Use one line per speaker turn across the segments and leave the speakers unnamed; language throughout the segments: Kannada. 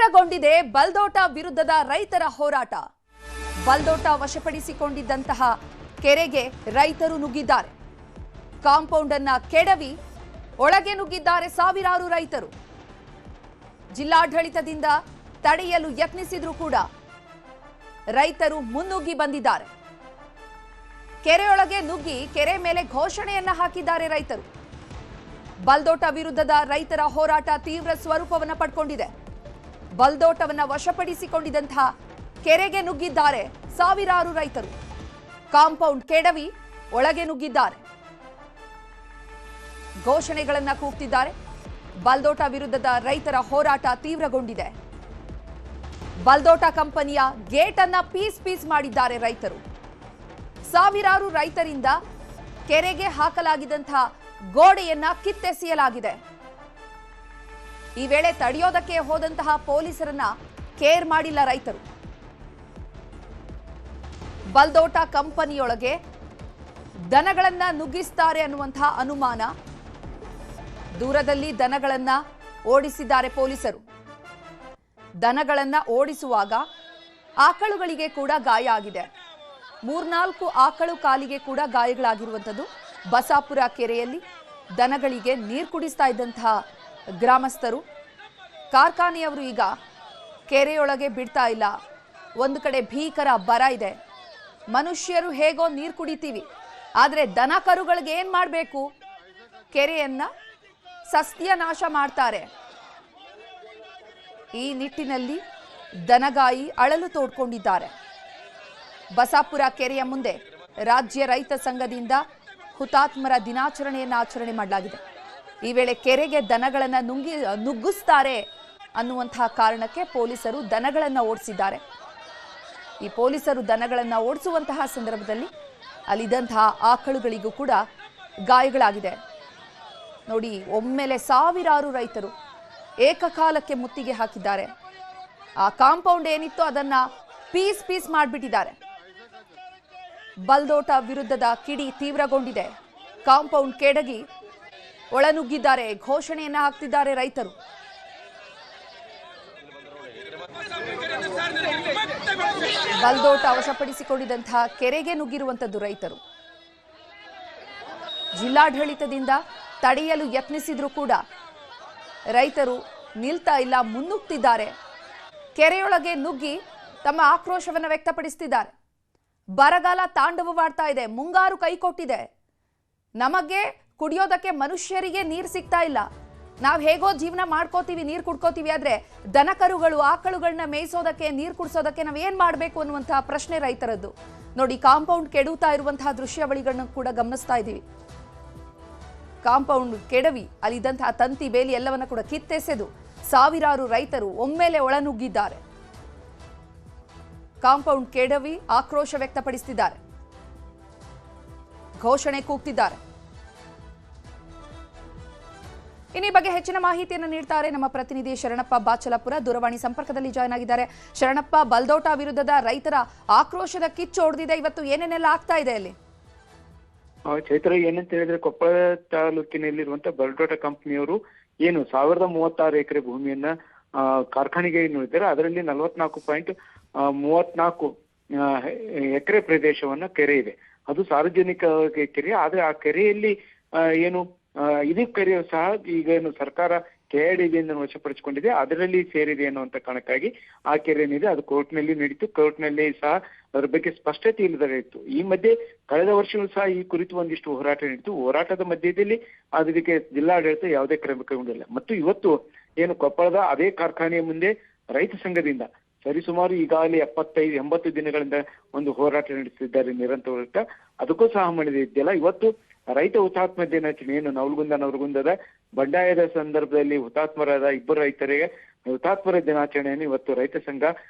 ತೀವ್ರಗೊಂಡಿದೆ ಬಲ್ದೋಟ ವಿರುದ್ಧದ ರೈತರ ಹೋರಾಟ. ಬಲ್ದೋಟ ವಶಪಡಿಸಿಕೊಂಡಿದ್ದಂತಹ ಕೆರೆಗೆ ರೈತರು ನುಗ್ಗಿದ್ದಾರೆ. ಕಾಂಪೌಂಡ್ ಅನ್ನ ಕೆಡವಿ ಒಳಗೆ ನುಗ್ಗಿದ್ದಾರೆ ಸಾವಿರಾರು ರೈತರು. ಜಿಲ್ಲಾಡಳಿತದಿಂದ ತಡೆಯಲು ಯತ್ನಿಸಿದ್ರು ಕೂಡ ರೈತರು ಮುನ್ನುಗ್ಗಿ ಬಂದಿದ್ದಾರೆ. ಕೆರೆಯೊಳಗೆ ನುಗ್ಗಿ ಕೆರೆ ಮೇಲೆ ಘೋಷಣೆಯನ್ನ ಹಾಕಿದ್ದಾರೆ ರೈತರು. ಬಲ್ದೋಟ ವಿರುದ್ಧದ ರೈತರ ಹೋರಾಟ ತೀವ್ರ ಸ್ವರೂಪವನ್ನು ಪಡ್ಕೊಂಡಿದೆ. ಬಲ್ದೋಟವನ್ನ ವಶಪಡಿಸಿಕೊಂಡಿದ್ದಂತಹ ಕೆರೆಗೆ ನುಗ್ಗಿದ್ದಾರೆ ಸಾವಿರಾರು ರೈತರು. ಕಾಂಪೌಂಡ್ ಕೆಡವಿ ಒಳಗೆ ನುಗ್ಗಿದ್ದಾರೆ. ಘೋಷಣೆಗಳನ್ನ ಕೂಗ್ತಿದ್ದಾರೆ. ಬಲ್ದೋಟ ವಿರುದ್ಧದ ರೈತರ ಹೋರಾಟ ತೀವ್ರಗೊಂಡಿದೆ. ಬಲ್ದೋಟ ಕಂಪನಿಯ ಗೇಟ್ ಅನ್ನ ಪೀಸ್ ಪೀಸ್ ಮಾಡಿದ್ದಾರೆ ರೈತರು. ಸಾವಿರಾರು ರೈತರಿಂದ ಕೆರೆಗೆ ಹಾಕಲಾಗಿದ್ದಂತಹ ಗೋಡೆಯನ್ನ ಕಿತ್ತೆಸೆಯಲಾಗಿದೆ. ಈ ವೇಳೆ ತಡೆಯೋದಕ್ಕೆ ಹೋದಂತಹ ಪೊಲೀಸರನ್ನ ಕೇರ್ ಮಾಡಿಲ್ಲ ರೈತರು. ಬಲ್ದೋಟ ಕಂಪನಿಯೊಳಗೆ ದನಗಳನ್ನ ನುಗ್ಗಿಸ್ತಾರೆ ಅನ್ನುವಂತಹ ಅನುಮಾನ. ದೂರದಲ್ಲಿ ದನಗಳನ್ನ ಓಡಿಸಿದ್ದಾರೆ ಪೊಲೀಸರು. ದನಗಳನ್ನ ಓಡಿಸುವಾಗ ಆಕಳುಗಳಿಗೆ ಕೂಡ ಗಾಯ ಆಗಿದೆ. 3-4 ಆಕಳು ಕಾಲಿಗೆ ಕೂಡ ಗಾಯಗಳಾಗಿರುವಂಥದ್ದು. ಬಸಾಪುರ ಕೆರೆಯಲ್ಲಿ ದನಗಳಿಗೆ ನೀರು ಕುಡಿಸ್ತಾ ಇದ್ದಂತಹ ಗ್ರಾಮಸ್ಥರು, ಕಾರ್ಖಾನೆಯವರು ಈಗ ಕೆರೆಯೊಳಗೆ ಬಿಡ್ತಾ ಇಲ್ಲ. ಒಂದು ಕಡೆ ಭೀಕರ ಬರ ಇದೆ. ಮನುಷ್ಯರು ಹೇಗೋ ನೀರು ಕುಡಿತೀವಿ, ಆದರೆ ದನ ಕರುಗಳಿಗೆ ಏನ್ ಮಾಡಬೇಕು? ಕೆರೆಯನ್ನ ಸಸ್ಯನಾಶ ಮಾಡ್ತಾರೆ. ಈ ನಿಟ್ಟಿನಲ್ಲಿ ದನಗಾಯಿ ಅಳಲು ತೋಡ್ಕೊಂಡಿದ್ದಾರೆ. ಬಸಾಪುರ ಕೆರೆಯ ಮುಂದೆ ರಾಜ್ಯ ರೈತ ಸಂಘದಿಂದ ಹುತಾತ್ಮರ ದಿನಾಚರಣೆಯನ್ನು ಆಚರಣೆ ಮಾಡಲಾಗಿದೆ. ಈ ವೇಳೆ ಕೆರೆಗೆ ದನಗಳನ್ನ ನುಗ್ಗಿಸ್ತಾರೆ ಅನ್ನುವಂತಹ ಕಾರಣಕ್ಕೆ ಪೊಲೀಸರು ದನಗಳನ್ನ ಓಡಿಸಿದ್ದಾರೆ. ಈ ಪೊಲೀಸರು ದನಗಳನ್ನ ಓಡಿಸುವಂತಹ ಸಂದರ್ಭದಲ್ಲಿ ಅಲ್ಲಿದ್ದಂತಹ ಆಕಳುಗಳಿಗೂ ಕೂಡ ಗಾಯಗಳಾಗಿದೆ. ನೋಡಿ, ಒಮ್ಮೆಲೆ ಸಾವಿರಾರು ರೈತರು ಏಕಕಾಲಕ್ಕೆ ಮುತ್ತಿಗೆ ಹಾಕಿದ್ದಾರೆ. ಆ ಕಾಂಪೌಂಡ್ ಏನಿತ್ತು ಅದನ್ನ ಪೀಸ್ ಪೀಸ್ ಮಾಡಿಬಿಟ್ಟಿದ್ದಾರೆ. ಬಲ್ದೋಟ ವಿರುದ್ಧದ ಕಿಡಿ ತೀವ್ರಗೊಂಡಿದೆ. ಕಾಂಪೌಂಡ್ ಕೆಡಗಿ ಒಳನುಗ್ಗಿದ್ದಾರೆ. ಘೋಷಣೆಯನ್ನ ಹಾಕ್ತಿದ್ದಾರೆ ರೈತರು. ಬಲ್ದೋಟ ವಶಪಡಿಸಿಕೊಂಡಿದ್ದಂತಹ ಕೆರೆಗೆ ನುಗ್ಗಿರುವಂತದ್ದು ರೈತರು. ಜಿಲ್ಲಾಡಳಿತದಿಂದ ತಡೆಯಲು ಯತ್ನಿಸಿದ್ರು ಕೂಡ ರೈತರು ನಿಲ್ತಾ ಇಲ್ಲ, ಮುನ್ನುಗ್ತಿದ್ದಾರೆ. ಕೆರೆಯೊಳಗೆ ನುಗ್ಗಿ ತಮ್ಮ ಆಕ್ರೋಶವನ್ನು ವ್ಯಕ್ತಪಡಿಸುತ್ತಿದ್ದಾರೆ. ಬರಗಾಲ ತಾಂಡವವಾಡ್ತಾ ಇದೆ. ಮುಂಗಾರು ಕೈ ಕೊಟ್ಟಿದೆ. ನಮಗೆ ಕುಡಿಯೋದಕ್ಕೆ ಮನುಷ್ಯರಿಗೆ ನೀರು ಸಿಗ್ತಾ ಇಲ್ಲ. ನಾವು ಹೇಗೋ ಜೀವನ ಮಾಡ್ಕೋತೀವಿ, ನೀರು ಕುಡ್ಕೋತೀವಿ. ಆದ್ರೆ ದನ ಕರುಗಳು ಆಕಳುಗಳನ್ನ ಮೇಯಿಸೋದಕ್ಕೆ, ನೀರು ಕುಡಿಸೋದಕ್ಕೆ ನಾವು ಏನ್ ಮಾಡಬೇಕು ಅನ್ನುವಂತಹ ಪ್ರಶ್ನೆ ರೈತರದ್ದು. ನೋಡಿ, ಕಾಂಪೌಂಡ್ ಕೆಡುತ್ತಾ ಇರುವಂತಹ ದೃಶ್ಯಾವಳಿಗಳನ್ನ ಕೂಡ ಗಮನಿಸ್ತಾ ಇದ್ದೀವಿ. ಕಾಂಪೌಂಡ್ ಕೆಡವಿ ಅಲ್ಲಿದ್ದಂತಹ ತಂತಿ ಬೇಲಿ ಎಲ್ಲವನ್ನ ಕೂಡ ಕಿತ್ತೆಸೆದು ಸಾವಿರಾರು ರೈತರು ಒಮ್ಮೆಲೆ ಒಳನುಗ್ಗಿದ್ದಾರೆ. ಕಾಂಪೌಂಡ್ ಕೆಡವಿ ಆಕ್ರೋಶ ವ್ಯಕ್ತಪಡಿಸುತ್ತಿದ್ದಾರೆ. ಘೋಷಣೆ ಕೂಗ್ತಿದ್ದಾರೆ. ಈ ಬಗ್ಗೆ ಹೆಚ್ಚಿನ ಮಾಹಿತಿಯನ್ನು ನೀಡ್ತಾರೆ ನಮ್ಮ ಪ್ರತಿನಿಧಿ ಶರಣಪ್ಪ ಬಾಚಲಾಪುರ. ದೂರವಾಣಿ ಸಂಪರ್ಕದಲ್ಲಿ ಜಾಯ್ನ್ ಆಗಿದ್ದಾರೆ. ಶರಣಪ್ಪ, ಬಲ್ದೋಟ ವಿರುದ್ಧದ ರೈತರ ಆಕ್ರೋಶದ ಕಿಚ್ಚು ಹೊಡೆದಿದೆ. ಇವತ್ತು ಏನೇನೆಲ್ಲ ಆಗ್ತಾ ಇದೆ ಅಲ್ಲಿ?
ಚೈತ್ರ, ಏನಂತ ಹೇಳಿದ್ರೆ, ಕೊಪ್ಪಳ ತಾಲೂಕಿನಲ್ಲಿರುವಂತಹ ಬಲ್ದೋಟ ಕಂಪನಿಯವರು ಏನು 1036 ಎಕರೆ ಭೂಮಿಯನ್ನ ಕಾರ್ಖಾನೆಗೆ ನೀಡಿದ್ದಾರೆ. ಅದರಲ್ಲಿ 44.34 ಎಕರೆ ಪ್ರದೇಶವನ್ನ ಕೆರೆ ಇದೆ. ಅದು ಸಾರ್ವಜನಿಕ ಕೆರೆ. ಆದ್ರೆ ಆ ಕೆರೆಯಲ್ಲಿ ಏನು ಇದು ಕೆರೆಯು ಸಹ ಈಗ ಏನು ಸರ್ಕಾರ ಕೆಆರ್ಡಿಬಿಯಿಂದ ವಶಪಡಿಸಿಕೊಂಡಿದೆ, ಅದರಲ್ಲಿ ಸೇರಿದೆ ಅನ್ನುವಂತ ಕಾರಣಕ್ಕಾಗಿ ಆ ಕೆರೆ ಏನಿದೆ ಅದು ಕೋರ್ಟ್ನಲ್ಲಿ ನಡೀತು. ಕೋರ್ಟ್ನಲ್ಲಿ ಸಹ ಅದರ ಬಗ್ಗೆ ಸ್ಪಷ್ಟತೆ ಇಲ್ಲದೇ ಇತ್ತು. ಈ ಮಧ್ಯೆ ಕಳೆದ ವರ್ಷವೂ ಸಹ ಈ ಕುರಿತು ಒಂದಿಷ್ಟು ಹೋರಾಟ ನಡೀತು. ಹೋರಾಟದ ಮಧ್ಯದಲ್ಲಿ ಅದಕ್ಕೆ ಜಿಲ್ಲಾಡಳಿತ ಯಾವುದೇ ಕ್ರಮ ಕೈಗೊಂಡಿಲ್ಲ. ಮತ್ತು ಇವತ್ತು ಏನು ಕೊಪ್ಪಳದ ಅದೇ ಕಾರ್ಖಾನೆಯ ಮುಂದೆ ರೈತ ಸಂಘದಿಂದ ಸರಿಸುಮಾರು ಈಗಾಗಲೇ 75-80 ದಿನಗಳಿಂದ ಒಂದು ಹೋರಾಟ ನಡೆಸುತ್ತಿದ್ದಾರೆ ನಿರಂತರ. ಅದಕ್ಕೂ ಸಹ ಮಾಡಿದೆ ಇದೆಯಲ್ಲ. ಇವತ್ತು ರೈತ ಹುತಾತ್ಮ ದಿನಾಚರಣೆ ಏನು ನವಲಗುಂದದ ಬಂಡಾಯದ ಸಂದರ್ಭದಲ್ಲಿ ಹುತಾತ್ಮರಾದ 2 ರೈತರಿಗೆ ಹುತಾತ್ಮರ ದಿನಾಚರಣೆಯನ್ನು ಇವತ್ತು ರೈತ ಸಂಘ,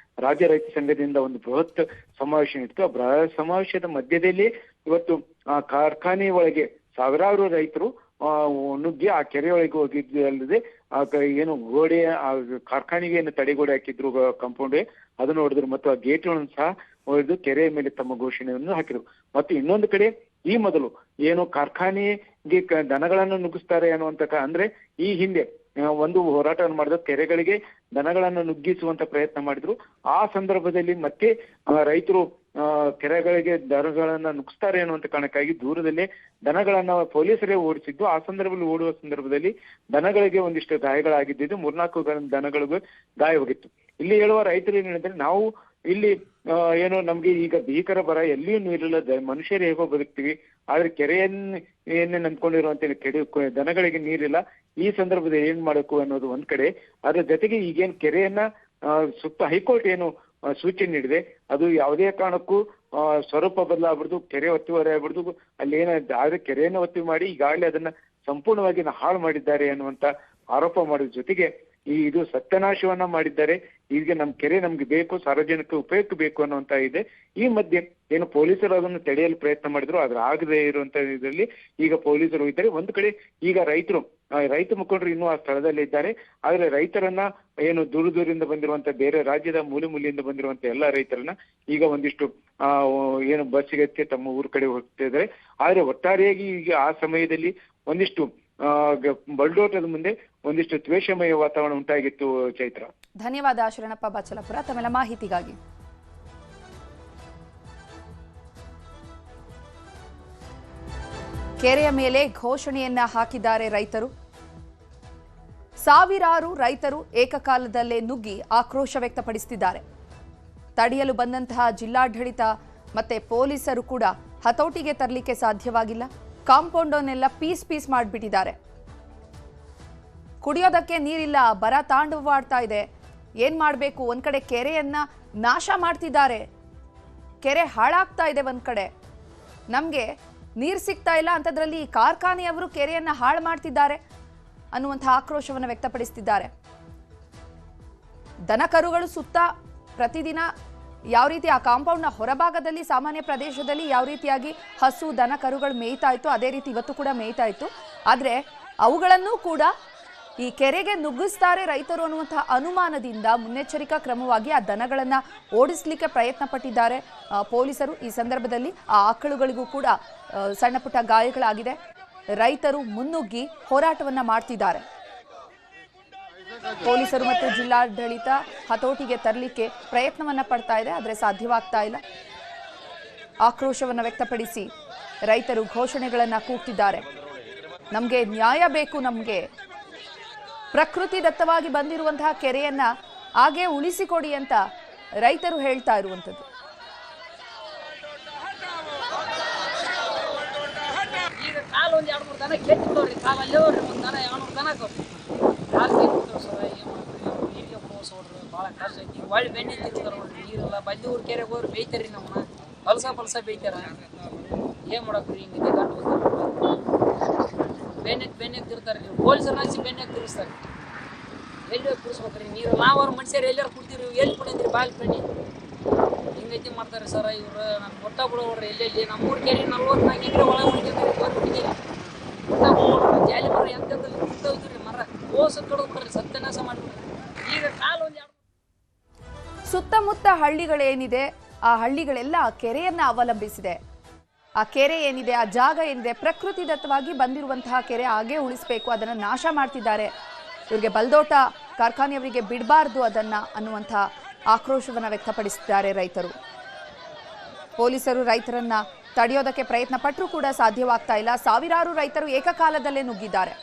ರಾಜ್ಯ ರೈತ ಸಂಘದಿಂದ ಒಂದು ಬೃಹತ್ ಸಮಾವೇಶ ನಡೆಯಿತು. ಆ ಬೃಹತ್ ಸಮಾವೇಶದ ಮಧ್ಯದಲ್ಲಿ ಇವತ್ತು ಆ ಕಾರ್ಖಾನೆ ಒಳಗೆ ಸಾವಿರಾರು ರೈತರು ನುಗ್ಗಿ ಆ ಕೆರೆಯೊಳಗೆ ಹೋಗಿದ್ದಲ್ಲದೆ ಆ ಏನು ಗೋಡೆ, ಆ ಕಾರ್ಖಾನೆಗೆ ಏನು ತಡೆಗೋಡೆ ಹಾಕಿದ್ರು ಕಾಂಪೌಂಡ್, ಅದನ್ನು ಹೊಡೆದ್ರು. ಮತ್ತು ಆ ಗೇಟ್ಗಳನ್ನು ಸಹ ಹೊಡೆದು ಕೆರೆಯ ಮೇಲೆ ತಮ್ಮ ಘೋಷಣೆಯನ್ನು ಹಾಕಿದ್ರು. ಮತ್ತು ಇನ್ನೊಂದು ಕಡೆ ಈ ಮೊದಲು ಏನು ಕಾರ್ಖಾನೆಗೆ ದನಗಳನ್ನು ನುಗ್ಗಿಸ್ತಾರೆ ಅನ್ನುವಂತ ಅಂದ್ರೆ ಈ ಹಿಂದೆ ಒಂದು ಹೋರಾಟವನ್ನು ಮಾಡಿದ್ರು, ಕೆರೆಗಳಿಗೆ ದನಗಳನ್ನು ನುಗ್ಗಿಸುವಂತ ಪ್ರಯತ್ನ ಮಾಡಿದ್ರು. ಆ ಸಂದರ್ಭದಲ್ಲಿ ಮತ್ತೆ ರೈತರು ಕೆರೆಗಳಿಗೆ ದನಗಳನ್ನ ನುಗ್ಗಿಸ್ತಾರೆ ಅನ್ನುವಂತ ಕಾರಣಕ್ಕಾಗಿ ದೂರದಲ್ಲೇ ದನಗಳನ್ನ ಪೊಲೀಸರೇ ಓಡಿಸಿದ್ದು. ಆ ಸಂದರ್ಭದಲ್ಲಿ ಓಡುವ ಸಂದರ್ಭದಲ್ಲಿ ದನಗಳಿಗೆ ಒಂದಿಷ್ಟು ಗಾಯಗಳಾಗಿದ್ದು, 3-4 ದನಗಳಿಗೂ ಗಾಯವಾಗಿತ್ತು. ಇಲ್ಲಿ ಹೇಳುವ ರೈತರು ಏನ್ ಹೇಳಿದ್ರೆ, ನಾವು ಇಲ್ಲಿ ಏನೋ ನಮ್ಗೆ ಈಗ ಭೀಕರ ಬರ, ಎಲ್ಲಿಯೂ ನೀರಿಲ್ಲ, ಮನುಷ್ಯರು ಹೇಗೋ ಬದುಕ್ತಿವಿ, ಆದ್ರೆ ಕೆರೆಯನ್ನೇ ನಂಬ್ಕೊಂಡಿರುವಂತ ದನಗಳಿಗೆ ನೀರಿಲ್ಲ. ಈ ಸಂದರ್ಭದಲ್ಲಿ ಏನ್ ಮಾಡಬೇಕು ಅನ್ನೋದು ಒಂದ್ ಕಡೆ. ಅದ್ರ ಜೊತೆಗೆ ಈಗೇನ್ ಕೆರೆಯನ್ನ ಸುತ್ತ ಹೈಕೋರ್ಟ್ ಏನು ಸೂಚನೆ ನೀಡಿದೆ, ಅದು ಯಾವುದೇ ಕಾರಣಕ್ಕೂ ಸ್ವರೂಪ ಬದಲಾಗ್ಬಿಡ್ದು, ಕೆರೆ ಒತ್ತುವರಿ ಆಗ್ಬಿಡ್ದು. ಅಲ್ಲಿ ಆದ್ರೆ ಕೆರೆಯನ್ನ ಒತ್ತಿ ಮಾಡಿ ಈಗಾಗಲೇ ಅದನ್ನ ಸಂಪೂರ್ಣವಾಗಿ ಹಾಳು ಮಾಡಿದ್ದಾರೆ ಅನ್ನುವಂತ ಆರೋಪ ಮಾಡಿದ ಜೊತೆಗೆ ಇದು ಸತ್ಯನಾಶವನ್ನ ಮಾಡಿದ್ದಾರೆ. ಈಗ ನಮ್ ಕೆರೆ ನಮ್ಗೆ ಬೇಕು, ಸಾರ್ವಜನಿಕ ಉಪಯೋಗಕ್ಕೆ ಬೇಕು ಅನ್ನುವಂತ ಇದೆ. ಈ ಮಧ್ಯೆ ಏನು ಪೊಲೀಸರು ಅದನ್ನು ತಡೆಯಲು ಪ್ರಯತ್ನ ಮಾಡಿದ್ರು, ಆದ್ರೆ ಆಗದೆ ಇರುವಂತ ಇದರಲ್ಲಿ ಈಗ ಪೊಲೀಸರು ಇದ್ದಾರೆ. ಒಂದು ಕಡೆ ಈಗ ರೈತ ಮುಖಂಡರು ಇನ್ನೂ ಆ ಸ್ಥಳದಲ್ಲಿ ಇದ್ದಾರೆ. ಆದ್ರೆ ರೈತರನ್ನ ಏನು ದೂರದಿಂದ ಬಂದಿರುವಂತ, ಬೇರೆ ರಾಜ್ಯದ ಮೂಲೆಯಿಂದ ಬಂದಿರುವಂತ ಎಲ್ಲಾ ರೈತರನ್ನ ಈಗ ಒಂದಿಷ್ಟು ಏನು ಬಸ್ಸಿಗೆ ತಮ್ಮ ಊರ್ ಕಡೆ ಹೋಗ್ತಿದ್ದಾರೆ. ಆದ್ರೆ ಒಟ್ಟಾರೆಯಾಗಿ ಈಗ ಆ ಸಮಯದಲ್ಲಿ ಒಂದಿಷ್ಟು ಬಲ್ಡೋಟದ ಮುಂದೆ ಒಂದಿಷ್ಟು ದ್ವೇಷಮಯ ವಾತಾವರಣ ಉಂಟಾಗಿತ್ತು. ಚೈತ್ರ,
ಧನ್ಯವಾದ ಶರಣಪ್ಪ ಬಚ್ಚಲಾಪುರ ತಮ್ಮೆಲ್ಲ ಮಾಹಿತಿಗಾಗಿ. ಕೆರೆಯ ಮೇಲೆ ಘೋಷಣೆಯನ್ನ ಹಾಕಿದ್ದಾರೆ ರೈತರು. ಸಾವಿರಾರು ರೈತರು ಏಕಕಾಲದಲ್ಲೇ ನುಗ್ಗಿ ಆಕ್ರೋಶ ವ್ಯಕ್ತಪಡಿಸುತ್ತಿದ್ದಾರೆ. ತಡೆಯಲು ಬಂದಂತಹ ಜಿಲ್ಲಾಡಳಿತ ಮತ್ತೆ ಪೊಲೀಸರು ಕೂಡ ಹತೋಟಿಗೆ ತರಲಿಕ್ಕೆ ಸಾಧ್ಯವಾಗಿಲ್ಲ. ಕಾಂಪೌಂಡನ್ನೆಲ್ಲ ಪೀಸ್ ಮಾಡಿಬಿಟ್ಟಿದ್ದಾರೆ. ಕುಡಿಯೋದಕ್ಕೆ ನೀರಿಲ್ಲ, ಬರ ತಾಂಡವಾಡ್ತಾ ಇದೆ. ಏನ್ ಮಾಡಬೇಕು? ಒಂದ್ ಕಡೆ ಕೆರೆಯನ್ನ ನಾಶ ಮಾಡ್ತಿದ್ದಾರೆ, ಕೆರೆ ಹಾಳಾಗ್ತಾ ಇದೆ. ಒಂದ್ ಕಡೆ ನಮ್ಗೆ ನೀರು ಸಿಗ್ತಾ ಇಲ್ಲ, ಅಂತದ್ರಲ್ಲಿ ಕಾರ್ಖಾನೆಯವರು ಕೆರೆಯನ್ನ ಹಾಳು ಮಾಡ್ತಿದ್ದಾರೆ ಅನ್ನುವಂತಹ ಆಕ್ರೋಶವನ್ನು ವ್ಯಕ್ತಪಡಿಸುತ್ತಿದ್ದಾರೆ. ದನ ಕರುಗಳು ಸುತ್ತ ಪ್ರತಿದಿನ ಯಾವ ರೀತಿ ಆ ಕಾಂಪೌಂಡ್ನ ಹೊರಭಾಗದಲ್ಲಿ ಸಾಮಾನ್ಯ ಪ್ರದೇಶದಲ್ಲಿ ಯಾವ ರೀತಿಯಾಗಿ ಹಸು ದನ ಕರುಗಳು ಮೇಯ್ತಾ ಇತ್ತು, ಅದೇ ರೀತಿ ಇವತ್ತು ಕೂಡ ಮೇಯ್ತಾ ಇತ್ತು. ಆದ್ರೆ ಅವುಗಳನ್ನೂ ಕೂಡ ಈ ಕೆರೆಗೆ ನುಗ್ಗಿಸ್ತಾರೆ ರೈತರು ಅನ್ನುವಂತಹ ಅನುಮಾನದಿಂದ ಮುನ್ನೆಚ್ಚರಿಕಾ ಕ್ರಮವಾಗಿ ಆ ದನಗಳನ್ನ ಓಡಿಸ್ಲಿಕ್ಕೆ ಪ್ರಯತ್ನ ಪಟ್ಟಿದ್ದಾರೆ ಪೊಲೀಸರು. ಈ ಸಂದರ್ಭದಲ್ಲಿ ಆ ಆಕಳುಗಳಿಗೂ ಕೂಡ ಸಣ್ಣ ಪುಟ್ಟ ಗಾಯಗಳಾಗಿದೆ. ರೈತರು ಮುನ್ನುಗ್ಗಿ ಹೋರಾಟವನ್ನ ಮಾಡ್ತಿದ್ದಾರೆ. ಪೊಲೀಸರು ಮತ್ತು ಜಿಲ್ಲಾಡಳಿತ ಹತೋಟಿಗೆ ತರಲಿಕ್ಕೆ ಪ್ರಯತ್ನವನ್ನ ಪಡ್ತಾ ಇದೆ, ಆದರೆ ಸಾಧ್ಯವಾಗ್ತಾ ಇಲ್ಲ. ಆಕ್ರೋಶವನ್ನ ವ್ಯಕ್ತಪಡಿಸಿ ರೈತರು ಘೋಷಣೆಗಳನ್ನ ಕೂಗ್ತಿದ್ದಾರೆ. ನಮ್ಗೆ ನ್ಯಾಯ ಬೇಕು, ನಮ್ಗೆ ಪ್ರಕೃತಿ ದತ್ತವಾಗಿ ಬಂದಿರುವಂತಹ ಕೆರೆಯನ್ನ ಹಾಗೆ ಉಳಿಸಿಕೊಡಿ ಅಂತ ರೈತರು ಹೇಳ್ತಾ ಇರುವಂತದ್ದು.
ಈಗ ಕಾಲ ಒಂದ್ 2-3 ದನ ಕೆತ್ತಿ ಬಿಡೋರಿ, ಕಾಲ ಅಲ್ಲೇ ಹೋಗ್ರಿ, ಒಂದ್ ದನ 200 ದನ ಜಾಸ್ತಿ ಬಿಡ್ತಾವ ಸರ್. ನೀರಿಗೆ ಹೋಗ್ರಿ, ಭಾಳ ಕಷ್ಟ ಐತಿ. ಒಳ್ಳೆ ಬೆಣ್ಣೆ ತಿರ್ತಾರ ನೋಡ್ರಿ, ನೀರಿಲ್ಲ. ಬಲ್ಲಿ ಊರ್ ಕೆರೆಗೆ ಹೋಗ್ರಿ ಬೇಯ್ತಾರಿ, ನಮ್ಮನ್ನ ಪಲ್ಸ ಬೇಯ್ತಾರ. ಏನ್ ಮಾಡಕ್ರಿ? ಹಿಂಗಿದೆ ಬೆಣ್ಣೆ ತಿರ್ತಾರೆ. ಪೊಲೀಸರು ಹಚ್ಚಿ ಬೆಣ್ಣೆ ತಿರ್ಸ್ತಾರೆ. ಎಲ್ಲಿ ಹೋಗಿ ಕುಡಿಸ್ಬೇಕ್ರಿ ನೀರು? ನಾವ್ರು ಮನುಷ್ಯರು ಎಲ್ಲಾರು ಕುಡ್ತೀರಿ, ಎಲ್ಲಿ ಕುಡಿದ್ರಿ ಬಾಲ್ ಬೆಣ್ಣೆ? ಹಿಂಗೈತಿ ಮಾಡ್ತಾರೆ ಸರ್ ಇವ್ರು. ನನ್ ಗೊತ್ತ ಬಿಡೋಡ್ರಿ ಎಲ್ಲೆಲ್ಲಿ ನಮ್ಮೂರ್ ಕೆರೆ 44 ಎಕರೆ ಒಳಗೆ ಹೊಡಿತೀರಿ. ಜಾಲಿ ಮರ ಎಂತದ್ರಲ್ಲಿ ಕುಡ್ತೋಗ್ತೀರಿ, ಮರ ಓಸ ತೊಡೆದು ಬಿಡ್ರಿ, ಸತ್ಯನಾಶ ಮಾಡಿಬಿಡ್ರಿ. ಈಗ ಕಾಲ ಒಂದ್
ಸುತ್ತಮುತ್ತ ಹಳ್ಳಿಗಳೇನಿದೆ, ಆ ಹಳ್ಳಿಗಳೆಲ್ಲ ಕೆರೆಯನ್ನ ಅವಲಂಬಿಸಿದೆ. ಆ ಕೆರೆ ಏನಿದೆ, ಆ ಜಾಗ ಏನಿದೆ, ಪ್ರಕೃತಿ ದತ್ತವಾಗಿ ಬಂದಿರುವಂತಹ ಕೆರೆ ಹಾಗೆ ಉಳಿಸಬೇಕು, ಅದನ್ನ ನಾಶ ಮಾಡ್ತಿದ್ದಾರೆ. ಇವ್ರಿಗೆ ಬಲ್ದೋಟ ಕಾರ್ಖಾನೆಯವರಿಗೆ ಬಿಡಬಾರ್ದು ಅದನ್ನ ಅನ್ನುವಂತಹ ಆಕ್ರೋಶವನ್ನ ವ್ಯಕ್ತಪಡಿಸಿದ್ದಾರೆ ರೈತರು. ಪೊಲೀಸರು ರೈತರನ್ನ ತಡೆಯೋದಕ್ಕೆ ಪ್ರಯತ್ನ ಪಟ್ಟರೂ ಕೂಡ ಸಾಧ್ಯವಾಗ್ತಾ ಇಲ್ಲ. ಸಾವಿರಾರು ರೈತರು ಏಕಕಾಲದಲ್ಲೇ ನುಗ್ಗಿದ್ದಾರೆ.